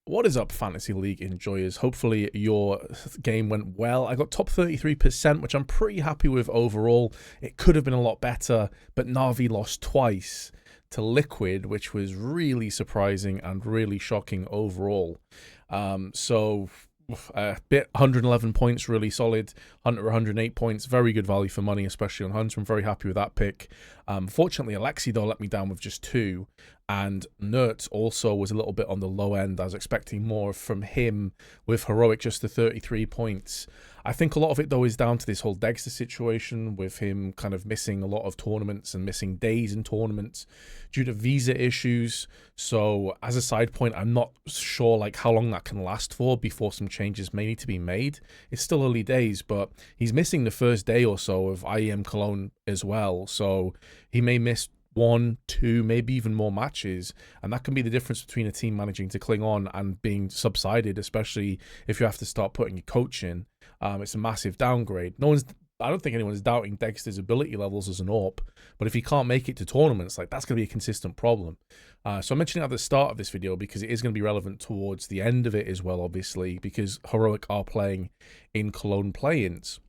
What is up, Fantasy League enjoyers? Hopefully your game went well. I got top 33%, which I'm pretty happy with overall. It could have been a lot better, but Navi lost twice to Liquid, which was really surprising and really shocking overall. So a bit 111 points, really solid. Hunter 108 points, very good value for money, especially on Hunter. I'm very happy with that pick. Fortunately, Alexi though let me down with just 2, and Nert also was a little bit on the low end. I was expecting more from him with Heroic, just the 33 points. I think a lot of it though is down to this whole Dexter situation with him kind of missing a lot of tournaments and missing days in tournaments due to visa issues. So as a side point, I'm not sure like how long that can last for before some changes may need to be made. It's still early days, but he's missing the first day or so of IEM Cologne as well. So he may miss 1, 2, maybe even more matches, and that can be the difference between a team managing to cling on and being subsided, especially if you have to start putting your coach in. It's a massive downgrade. I don't think anyone's doubting Dexter's ability levels as an AWP, but if he can't make it to tournaments, like that's going to be a consistent problem. So I'm mentioning it at the start of this video because it is going to be relevant towards the end of it as well, obviously, because Heroic are playing in Cologne Play-ins.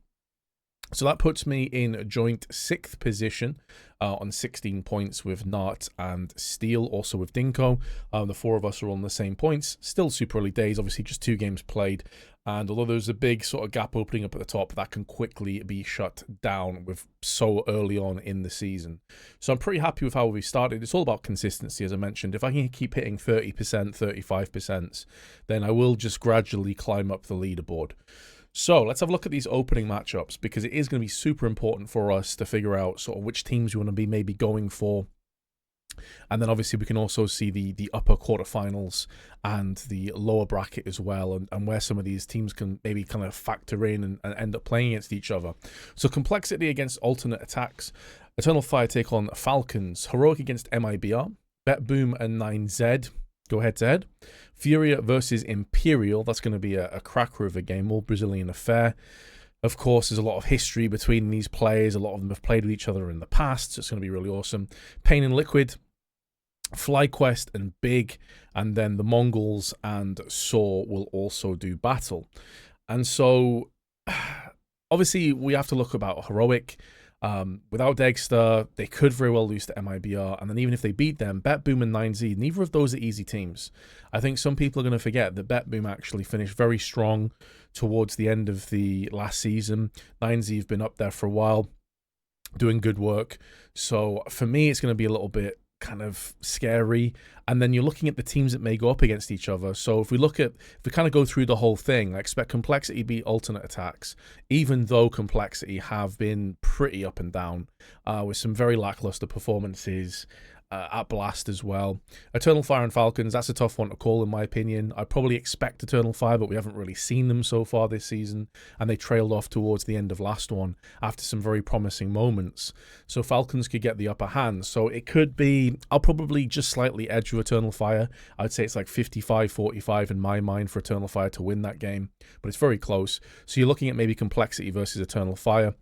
So that puts me in joint 6th position on 16 points with Nart and Steel, also with Dinko. The 4 of us are on the same points. Still super early days, obviously just 2 games played. And although there's a big sort of gap opening up at the top, that can quickly be shut down with so early on in the season. So I'm pretty happy with how we started. It's all about consistency, as I mentioned. If I can keep hitting 30%, 35%, then I will just gradually climb up the leaderboard. So let's have a look at these opening matchups, because it is going to be super important for us to figure out sort of which teams we want to be maybe going for. And then obviously we can also see the upper quarterfinals and the lower bracket as well, and where some of these teams can maybe kind of factor in and end up playing against each other. So Complexity against Alternate Attacks, Eternal Fire take on Falcons, Heroic against MIBR, BetBoom and 9Z go head to head. Furia versus Imperial, that's going to be a cracker of a game, all Brazilian affair. Of course, there's a lot of history between these players. A lot of them have played with each other in the past, so it's going to be really awesome. Pain and Liquid, FlyQuest and Big, and then the Mongols and Saw will also do battle. And so, obviously, we have to look about Heroic. Without Dexter, they could very well lose to MIBR, and then even if they beat them, BetBoom and 9Z, neither of those are easy teams. I think some people are going to forget that BetBoom actually finished very strong towards the end of the last season. 9Z have been up there for a while, doing good work. So for me, it's going to be a little bit kind of scary. And then you're looking at the teams that may go up against each other. So if we kind of go through the whole thing, I expect Complexity beat Alternate Attacks, even though Complexity have been pretty up and down with some very lackluster performances at Blast as well. Eternal Fire and Falcons, that's a tough one to call in my opinion. I probably expect Eternal Fire, but we haven't really seen them so far this season, and they trailed off towards the end of last one after some very promising moments. So Falcons could get the upper hand. So it could be, I'll probably just slightly edge with Eternal Fire. I'd say it's like 55-45 in my mind for Eternal Fire to win that game, but it's very close. So you're looking at maybe Complexity versus Eternal Fire.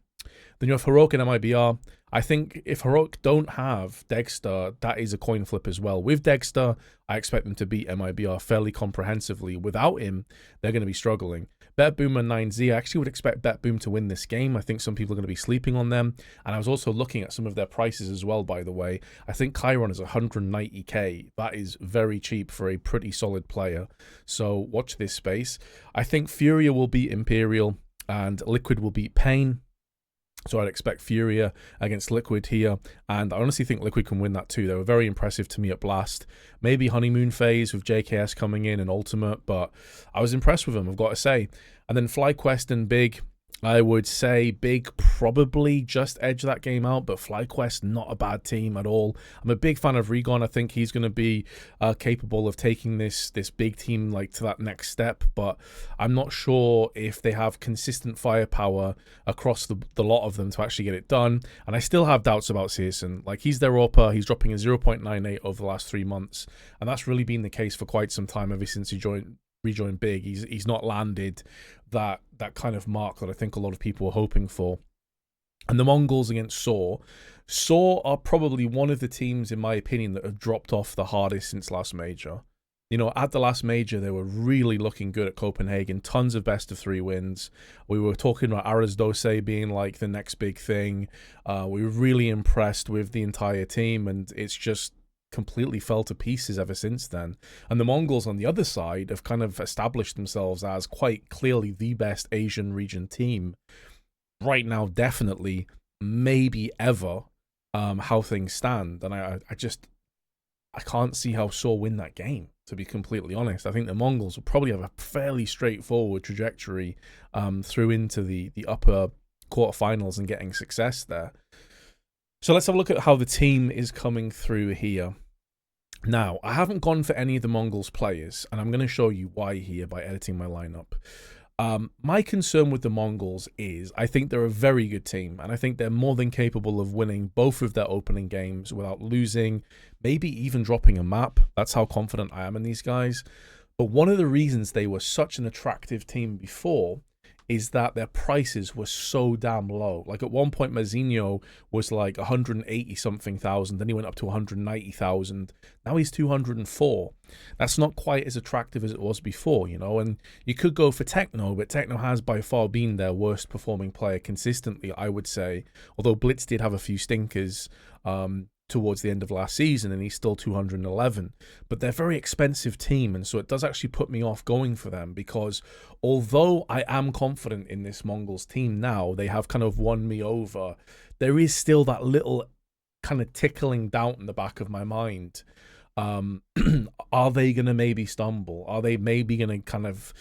Then you have Heroic and MIBR. I think if Heroic don't have Dexter, that is a coin flip as well. With Dexter, I expect them to beat MIBR fairly comprehensively. Without him, they're going to be struggling. BetBoom and 9Z, I actually would expect BetBoom to win this game. I think some people are going to be sleeping on them. And I was also looking at some of their prices as well, by the way. I think Chiron is 190k. That is very cheap for a pretty solid player. So watch this space. I think Furia will beat Imperial and Liquid will beat Pain. So I'd expect Furia against Liquid here, and I honestly think Liquid can win that too. They were very impressive to me at Blast. Maybe honeymoon phase with JKS coming in and Ultimate, but I was impressed with them, I've got to say. And then FlyQuest and Big, I would say Big probably just edge that game out, but FlyQuest, not a bad team at all. I'm a big fan of Regon. I think he's going to be capable of taking this big team like to that next step, but I'm not sure if they have consistent firepower across the lot of them to actually get it done. And I still have doubts about Searson. Like, he's their AWPer. He's dropping a 0.98 over the last 3 months, and that's really been the case for quite some time ever since he rejoined Big. He's not landed that kind of mark that I think a lot of people were hoping for. And the Mongols against Saw. Saw are probably one of the teams, in my opinion, that have dropped off the hardest since last major. You know, at the last major, they were really looking good at Copenhagen. Tons of best of 3 wins. We were talking about Aras Dose being like the next big thing. We were really impressed with the entire team, and it's just completely fell to pieces ever since then. And the Mongols on the other side have kind of established themselves as quite clearly the best Asian region team right now, definitely, maybe ever, how things stand. And I can't see how Seoul win that game, to be completely honest. I think the Mongols will probably have a fairly straightforward trajectory through into the upper quarterfinals and getting success there. So let's have a look at how the team is coming through here. Now, I haven't gone for any of the Mongols players, and I'm going to show you why here by editing my lineup. My concern with the Mongols is I think they're a very good team, and I think they're more than capable of winning both of their opening games without losing, maybe even dropping a map. That's how confident I am in these guys. But one of the reasons they were such an attractive team before is that their prices were so damn low. Like at one point, Mazinho was like 180 something thousand, then he went up to 190,000. Now he's 204. That's not quite as attractive as it was before, you know. And you could go for Techno, but Techno has by far been their worst performing player consistently, I would say. Although Blitz did have a few stinkers towards the end of last season, and he's still 211. But they're a very expensive team, and so it does actually put me off going for them, because although I am confident in this Mongols team now, they have kind of won me over, there is still that little kind of tickling doubt in the back of my mind. Are they going to maybe stumble? Are they maybe going to kind of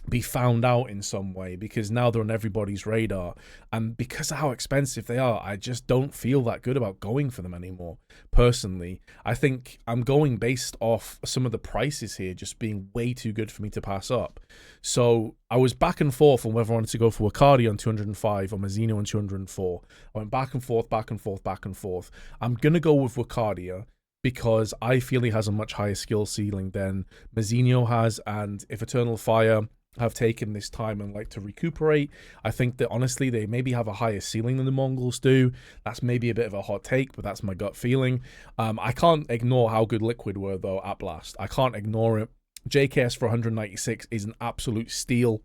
be found out in some way, because now they're on everybody's radar, and because of how expensive they are, I just don't feel that good about going for them anymore. Personally, I think I'm going based off some of the prices here just being way too good for me to pass up. So I was back and forth on whether I wanted to go for Wakardi on 205 or Mazzino on 204. I went back and forth, back and forth, back and forth. I'm gonna go with Wakardia because I feel he has a much higher skill ceiling than Mazzino has, and if Eternal Fire have taken this time and like to recuperate, I think that honestly they maybe have a higher ceiling than the Mongols do. That's maybe a bit of a hot take, but that's my gut feeling. I can't ignore how good Liquid were though at Blast. I can't ignore it. JKS for 196 is an absolute steal.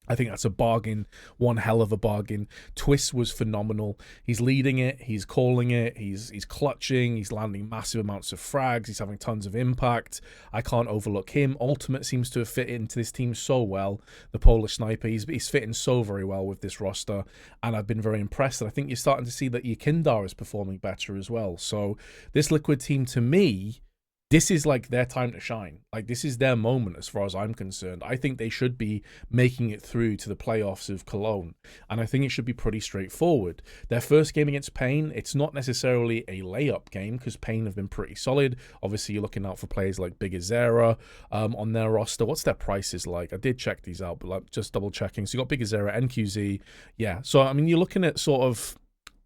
I think that's a bargain, one hell of a bargain. Twist was phenomenal. He's leading it, he's calling it, he's clutching, he's landing massive amounts of frags, he's having tons of impact. I can't overlook him. Ultimate seems to have fit into this team so well. The Polish sniper, he's fitting so very well with this roster, and I've been very impressed. And I think you're starting to see that Yakindar is performing better as well. So this Liquid team, to me, this is like their time to shine. Like, this is their moment as far as I'm concerned. I think they should be making it through to the playoffs of Cologne, and I think it should be pretty straightforward. Their first game against Pain, it's not necessarily a layup game because Pain have been pretty solid. Obviously, you're looking out for players like Big Azera on their roster. What's their prices like? I did check these out, but like just double checking. So you got Big Azera, NQZ. Yeah, so I mean, you're looking at sort of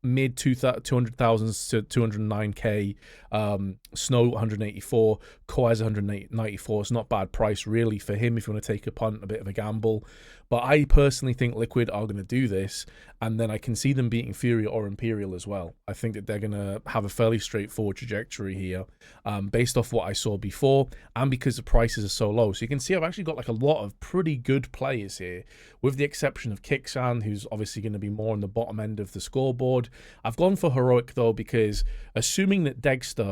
mid 200,000s to 209k. Snow 184, Koaz 194. It's not bad price really for him if you want to take a punt, a bit of a gamble. But I personally think Liquid are going to do this, and then I can see them beating Furia or Imperial as well. I think that they're going to have a fairly straightforward trajectory here, based off what I saw before, and because the prices are so low. So you can see I've actually got like a lot of pretty good players here, with the exception of Kixan, who's obviously going to be more on the bottom end of the scoreboard. I've gone for Heroic though, because assuming that Dexter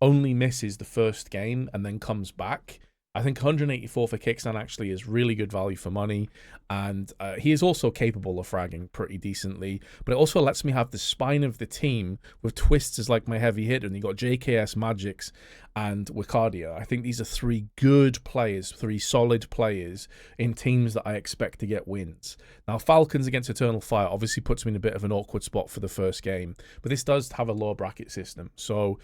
only misses the first game and then comes back, I think 184 for Kixan actually is really good value for money, and he is also capable of fragging pretty decently, but it also lets me have the spine of the team with Twists as like my heavy hitter, and you got JKS, Magix, and Wicardia. I think these are three good players, three solid players in teams that I expect to get wins. Now, Falcons against Eternal Fire obviously puts me in a bit of an awkward spot for the first game, but this does have a lower bracket system, so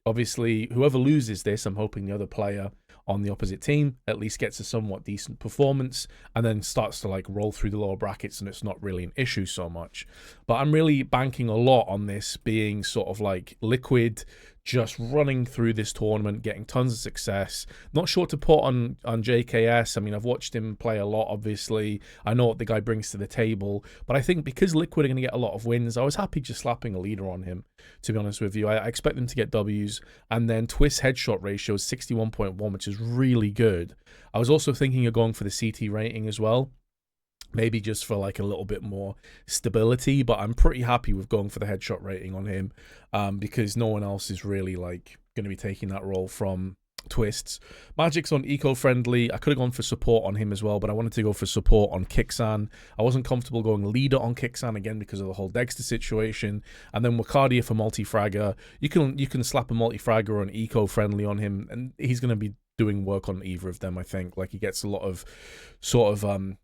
obviously whoever loses this, I'm hoping the other player on the opposite team at least gets a somewhat decent performance and then starts to like roll through the lower brackets, and it's not really an issue so much. But I'm really banking a lot on this being sort of like Liquid just running through this tournament, getting tons of success. Not sure to put on JKS. I mean, I've watched him play a lot, obviously. I know what the guy brings to the table. But I think because Liquid are going to get a lot of wins, I was happy just slapping a leader on him, to be honest with you. I expect them to get Ws. And then Twist headshot ratio is 61.1, which is really good. I was also thinking of going for the CT rating as well. Maybe just for like a little bit more stability, but I'm pretty happy with going for the headshot rating on him, because no one else is really like going to be taking that role from Twists. Magic's on eco-friendly. I could have gone for support on him as well, but I wanted to go for support on Kixan. I wasn't comfortable going leader on Kixan again because of the whole Dexter situation. And then Wakadia for multi-fragger. You can slap a multi-fragger on eco-friendly on him, and he's going to be doing work on either of them, I think. Like, he gets a lot of sort of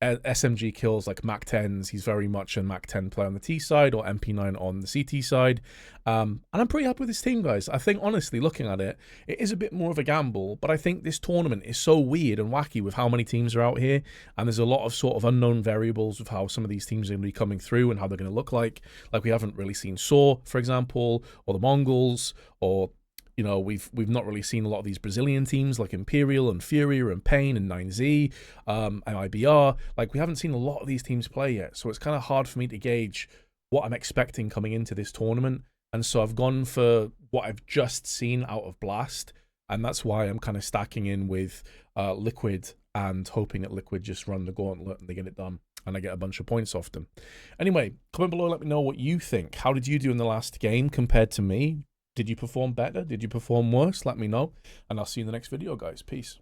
SMG kills, like Mac 10s. He's very much a Mac 10 player on the T side, or MP9 on the CT side. And I'm pretty happy with this team, guys. I think, honestly, looking at it, it is a bit more of a gamble, but I think this tournament is so weird and wacky with how many teams are out here, and there's a lot of sort of unknown variables with how some of these teams are going to be coming through and how they're going to look like. Like, we haven't really seen Saw, for example, or the Mongols, or you know, we've not really seen a lot of these Brazilian teams like Imperial and Furia and Pain and 9Z and IBR. Like, we haven't seen a lot of these teams play yet, so it's kind of hard for me to gauge what I'm expecting coming into this tournament. And so I've gone for what I've just seen out of Blast, and that's why I'm kind of stacking in with Liquid and hoping that Liquid just run the gauntlet and they get it done, and I get a bunch of points off them. Anyway, comment below, let me know what you think. How did you do in the last game compared to me? Did you perform better? Did you perform worse? Let me know. And I'll see you in the next video, guys. Peace.